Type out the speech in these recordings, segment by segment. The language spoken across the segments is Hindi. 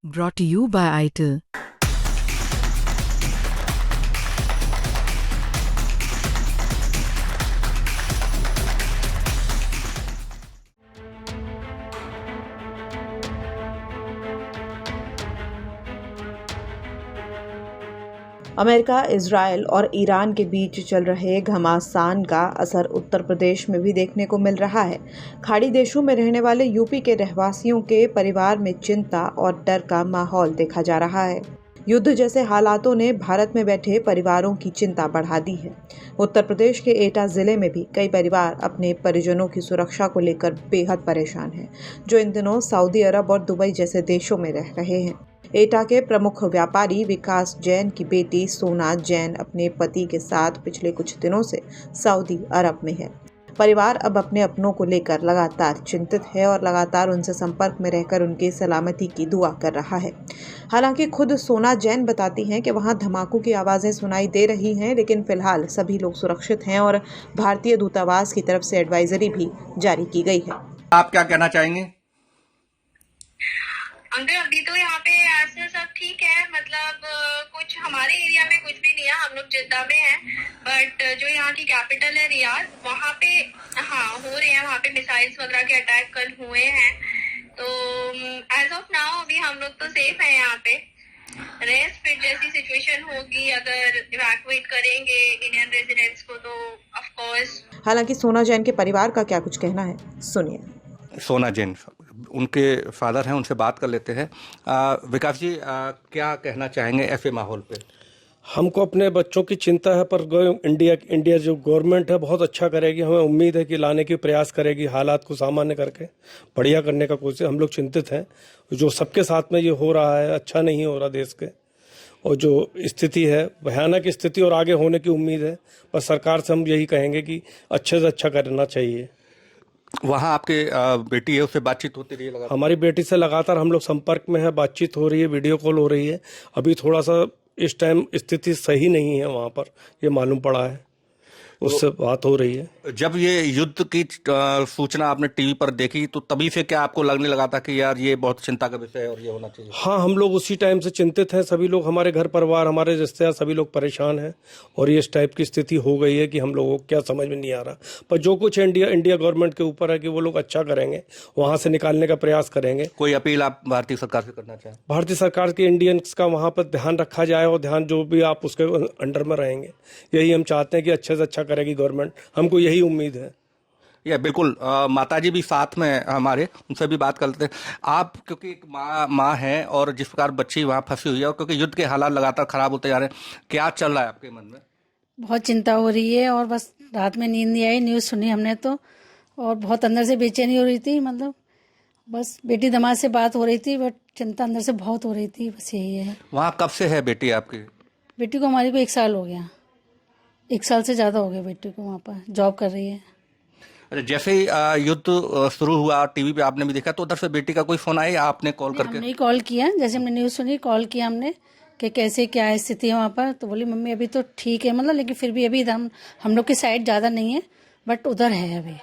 Brought to you by ITIL. America, Israel और ईरान के बीच चल रहे घमासान का असर उत्तर प्रदेश में भी देखने को मिल रहा है। खाड़ी देशों में रहने वाले यूपी के रहवासियों के परिवार में चिंता और डर का माहौल देखा जा रहा है। युद्ध जैसे हालातों ने भारत में बैठे परिवारों की चिंता बढ़ा दी है। उत्तर प्रदेश के एटा जिले में भी कई परिवार अपने परिजनों की सुरक्षा को लेकर बेहद परेशान हैं, जो इन दिनों सऊदी अरब और दुबई जैसे देशों में रह रहे हैं। एटा के प्रमुख व्यापारी विकास जैन की बेटी सोना जैन अपने पति के साथ पिछले कुछ दिनों से सऊदी अरब में है। परिवार अब अपने अपनों को लेकर लगातार चिंतित है और लगातार उनसे संपर्क में रहकर उनकी सलामती की दुआ कर रहा है। हालांकि खुद सोना जैन बताती हैं कि वहां धमाकों की आवाज़ें सुनाई दे रही हैं, लेकिन फिलहाल सभी लोग सुरक्षित हैं और भारतीय दूतावास की तरफ से एडवाइजरी भी जारी की गई है। आप क्या कहना चाहेंगे? अंकल अभी तो यहाँ पे ऐसे सब ठीक है, मतलब कुछ हमारे एरिया में कुछ भी नहीं है, हम लोग जिद्दा में हैं, बट जो यहाँ की कैपिटल है रियाद, वहाँ पे हाँ हो रहे हैं, वहाँ पे मिसाइल्स वगैरह के अटैक कल हुए हैं। तो एज ऑफ नाउ अभी हम लोग तो सेफ हैं यहाँ पे। रेस्ट फिर जैसी सिचुएशन होगी, अगर इवैक्यूएट करेंगे इंडियन रेजिडेंट्स को तो ऑफ कोर्स। हालांकि सोना जैन के परिवार का क्या कुछ कहना है, सुनिए। सोना जैन उनके फादर हैं, उनसे बात कर लेते हैं। विकास जी, क्या कहना चाहेंगे ऐसे माहौल पे? हमको अपने बच्चों की चिंता है, पर इंडिया जो गवर्नमेंट है बहुत अच्छा करेगी। हमें उम्मीद है कि लाने की प्रयास करेगी, हालात को सामान्य करके बढ़िया करने का कोशिश। हम लोग चिंतित हैं, जो सबके साथ में ये हो रहा है अच्छा नहीं हो रहा देश के, और जो स्थिति है भयानक स्थिति और आगे होने की उम्मीद है। पर सरकार से हम यही कहेंगे कि अच्छे से अच्छा करना चाहिए। वहाँ आपके बेटी है, उससे बातचीत होती रही लगातार? हमारी बेटी से लगातार हम लोग संपर्क में है, बातचीत हो रही है, वीडियो कॉल हो रही है। अभी थोड़ा सा इस टाइम स्थिति सही नहीं है वहाँ पर, ये मालूम पड़ा है, उससे बात हो रही है। जब ये युद्ध की सूचना आपने टीवी पर देखी तो तभी से क्या आपको लगने लगा था कि यार ये बहुत चिंता का विषय है और ये होना चाहिए? हाँ, हम लोग उसी टाइम से चिंतित हैं। सभी लोग, हमारे घर परिवार, हमारे रिश्तेदार सभी लोग परेशान हैं, और ये इस टाइप की स्थिति हो गई है कि हम लोगों को क्या समझ में नहीं आ रहा। पर जो कुछ इंडिया गवर्नमेंट के ऊपर है कि वो लोग अच्छा करेंगे, वहाँ से निकालने का प्रयास करेंगे। कोई अपील आप भारतीय सरकार से करना चाहें? भारतीय सरकार के इंडियंस का वहाँ पर ध्यान रखा जाए, और ध्यान जो भी आप उसके अंडर में रहेंगे, यही हम चाहते हैं कि अच्छे से अच्छा करेगी गवर्नमेंट। हमको यही उम्मीद है। या बिल्कुल। माताजी भी साथ में हमारे, उनसे भी बात कर लेते हैं। आप क्योंकि एक माँ हैं और जिस प्रकार बच्ची वहाँ फंसी हुई है, और क्योंकि युद्ध के हालात लगातार खराब होते जा रहे हैं, क्या चल रहा है आपके मन में? बहुत चिंता हो रही है, और बस रात में नींद नहीं आई, न्यूज़ सुनी हमने तो, और बहुत अंदर से बेचैनी हो रही थी। मतलब बस बेटी दामाद से बात हो रही थी, बट चिंता अंदर से बहुत हो रही थी। बस यही है। वहाँ कब से है बेटी आपकी? बेटी को हमारी को 1 साल हो गया, 1 साल से ज़्यादा हो गया बेटी को। वहाँ पर जॉब कर रही है। जैसे ही युद्ध शुरू हुआ, टीवी पे आपने भी देखा, तो उधर से बेटी का कोई फोन आया, आपने कॉल करके? हमने कॉल किया, जैसे हमने न्यूज़ सुनी कॉल किया हमने कि कैसे क्या स्थिति है वहाँ पर। तो बोली मम्मी अभी तो ठीक है, मतलब लेकिन फिर भी अभी इधर हम लोग की साइड ज़्यादा नहीं है, बट उधर है अभी।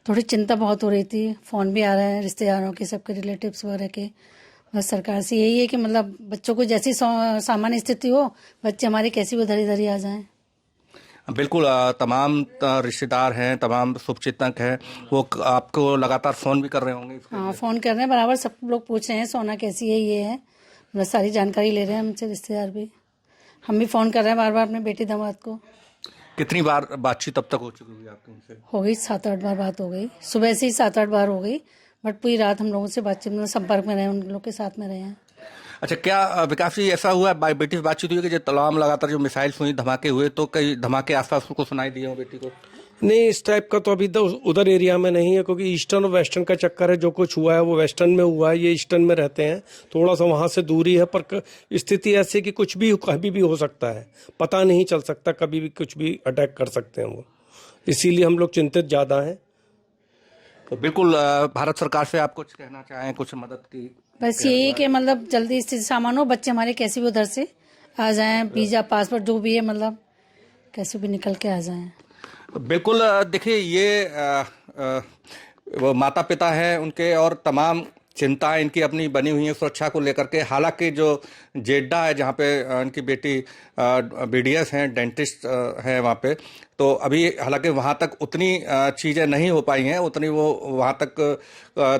थोड़ी चिंता बहुत हो रही थी। फ़ोन भी आ रहा है रिश्तेदारों के, सबके रिलेटिव्स वगैरह के। बस सरकार से यही है कि मतलब बच्चों को जैसी सामान्य स्थिति हो, बच्चे हमारे कैसे भी उधर इधर ही आ जाएं। बिल्कुल। तमाम रिश्तेदार हैं, तमाम शुभचिंतक हैं, वो आपको लगातार फ़ोन भी कर रहे होंगे? हाँ, फ़ोन कर रहे हैं बराबर, सब लोग पूछ रहे हैं सोना कैसी है, ये है, बस सारी जानकारी ले रहे हैं हमसे रिश्तेदार भी। हम भी फ़ोन कर रहे हैं बार बार अपने बेटी दामाद को। कितनी बार बातचीत अब तक हो चुकी है आपकी उनसे? हो गई 7-8 बार बात हो गई, सुबह से ही 7-8 बार हो गई, बट पूरी रात हम लोगों से बातचीत में संपर्क में रहे, उन लोग के साथ में रहे हैं। अच्छा, क्या विकास जी ऐसा हुआ बेटी से बातचीत हुई कि जो तमाम लगातार जो मिसाइल्स हुई, धमाके हुए, तो कई धमाके आसपास को सुनाई दिए हो बेटी को? नहीं, इस टाइप का तो अभी तो उधर एरिया में नहीं है, क्योंकि ईस्टर्न और वेस्टर्न का चक्कर है। जो कुछ हुआ है वो वेस्टर्न में हुआ है, ये ईस्टर्न में रहते हैं, थोड़ा सा वहाँ से दूरी है। पर स्थिति ऐसी कि कुछ भी कभी भी हो सकता है, पता नहीं चल सकता, कभी भी कुछ भी अटैक कर सकते हैं वो, इसीलिए हम लोग चिंतित ज़्यादा हैं। तो बिल्कुल, भारत सरकार से आप कुछ कहना चाहें, कुछ मदद की? बस यही कि मतलब जल्दी स्थिति सामान हो, बच्चे हमारे कैसे भी उधर से आ जाएं, वीज़ा पासपोर्ट जो भी है, मतलब कैसे भी निकल के आ जाएं। बिल्कुल। देखिए, ये वो माता पिता हैं उनके, और तमाम चिंता इनकी अपनी बनी हुई है सुरक्षा को लेकर के। हालांकि जो जेड्डा है जहाँ पे इनकी बेटी BDS हैं, डेंटिस्ट हैं वहाँ पे, तो अभी हालांकि वहाँ तक उतनी चीज़ें नहीं हो पाई हैं, उतनी वो वहाँ तक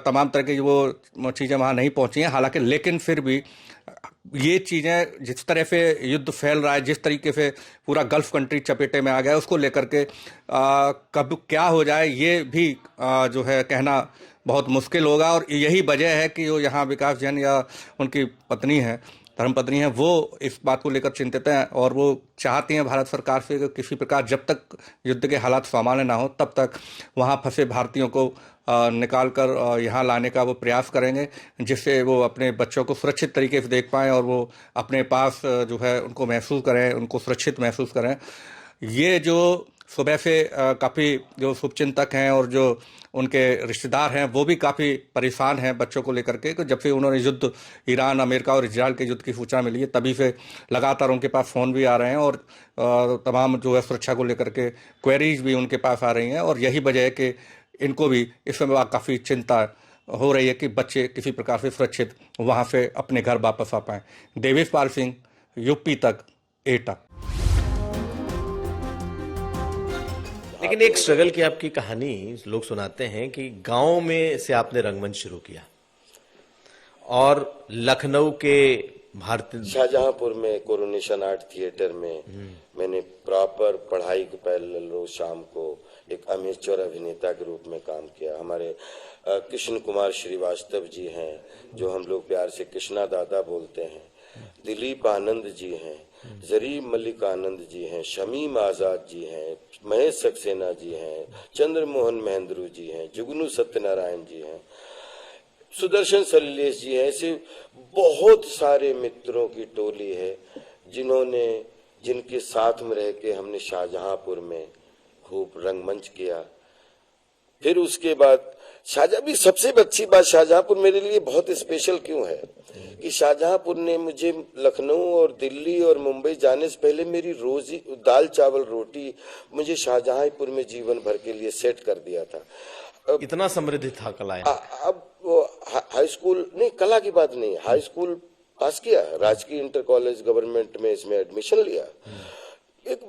तमाम तरह की वो चीज़ें वहाँ नहीं पहुँची हैं। हालांकि लेकिन फिर भी ये चीज़ें जिस तरह से युद्ध फैल रहा है, जिस तरीके से पूरा गल्फ कंट्री चपेटे में आ गया है, उसको लेकर के कब क्या हो जाए ये भी जो है कहना बहुत मुश्किल होगा। और यही वजह है कि जो यहाँ विकास जैन या उनकी पत्नी है, धर्मपत्नी है, वो इस बात को लेकर चिंतित हैं और वो चाहती हैं भारत सरकार से कि किसी प्रकार जब तक युद्ध के हालात सामान्य ना हो तब तक वहाँ फंसे भारतीयों को निकाल कर यहाँ लाने का वो प्रयास करेंगे, जिससे वो अपने बच्चों को सुरक्षित तरीके से देख पाएँ और वो अपने पास जो है उनको महसूस करें, उनको सुरक्षित महसूस करें। ये जो सुबह से काफ़ी जो शुभचिंतक हैं और जो उनके रिश्तेदार हैं वो भी काफ़ी परेशान हैं बच्चों को लेकर के, जब से उन्होंने युद्ध ईरान, अमेरिका और इजराइल के युद्ध की सूचना मिली है तभी से लगातार उनके पास फ़ोन भी आ रहे हैं और तमाम जो है सुरक्षा को लेकर के क्वेरीज भी उनके पास आ रही हैं। और यही वजह है कि इनको भी इस समय काफ़ी चिंता हो रही है कि बच्चे किसी प्रकार से सुरक्षित वहाँ से अपने घर वापस आ पाएँ। देवेश पाल सिंह, यूपी तक, एटा। लेकिन एक स्ट्रगल की आपकी कहानी लोग सुनाते हैं कि गांव में से आपने रंगमंच शुरू किया और लखनऊ के भारतीय शाहजहांपुर में कोरोनेशन आर्ट थिएटर में मैंने प्रॉपर पढ़ाई के पहले रोज शाम को एक अमेचर अभिनेता के रूप में काम किया। हमारे कृष्ण कुमार श्रीवास्तव जी हैं, जो हम लोग प्यार से कृष्णा दादा बोलते हैं, दिलीप आनंद जी हैं, जरीब मलिक आनंद जी हैं, शमीम आजाद जी हैं, महेश सक्सेना जी हैं, चंद्रमोहन महेंद्रू जी हैं, जुगनू सत्यनारायण जी हैं, सुदर्शन सलिलेश जी हैं। ऐसे बहुत सारे मित्रों की टोली है जिनके साथ में रह के हमने शाहजहांपुर में खूब रंगमंच किया। फिर उसके बाद भी सबसे अच्छी बात शाहजहांपुर मेरे लिए बहुत स्पेशल क्यों है कि शाहजहांपुर ने मुझे लखनऊ और दिल्ली और मुंबई जाने से पहले मेरी रोजी दाल चावल रोटी मुझे शाहजहांपुर में जीवन भर के लिए सेट कर दिया था। इतना समृद्ध था कला। अब वो हाई स्कूल नहीं, कला की बात नहीं, हाई स्कूल पास किया, राजकीय इंटर कॉलेज गवर्नमेंट में इसमें एडमिशन लिया। एक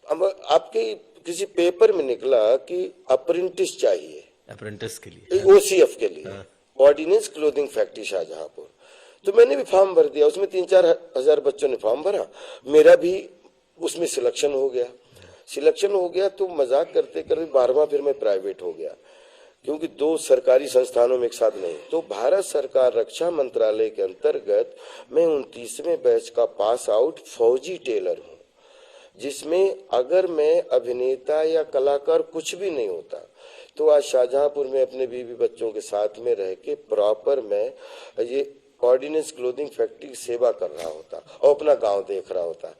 आपके किसी पेपर में निकला कि अप्रेंटिस चाहिए, अप्रेंटिस के लिए, OCF के लिए, ऑर्डिनेंस क्लोथिंग फैक्ट्री शाहजहांपुर। तो मैंने भी फॉर्म भर दिया, उसमें 3-4 हजार बच्चों ने फॉर्म भरा, मेरा भी उसमें सिलेक्शन हो गया। तो मजाक करते करते 12वां फिर मैं प्राइवेट हो गया, क्योंकि 2 सरकारी संस्थानों में एक साथ नहीं। तो भारत सरकार रक्षा मंत्रालय के अंतर्गत मैं 29वें बैच का पास आउट फौजी टेलर हूँ, जिसमें अगर मैं अभिनेता या कलाकार कुछ भी नहीं होता तो आज शाहजहांपुर में अपने बीवी बच्चों के साथ में रह के प्रॉपर मैं ये ऑर्डिनेंस क्लोथिंग फैक्ट्री की सेवा कर रहा होता और अपना गांव देख रहा होता।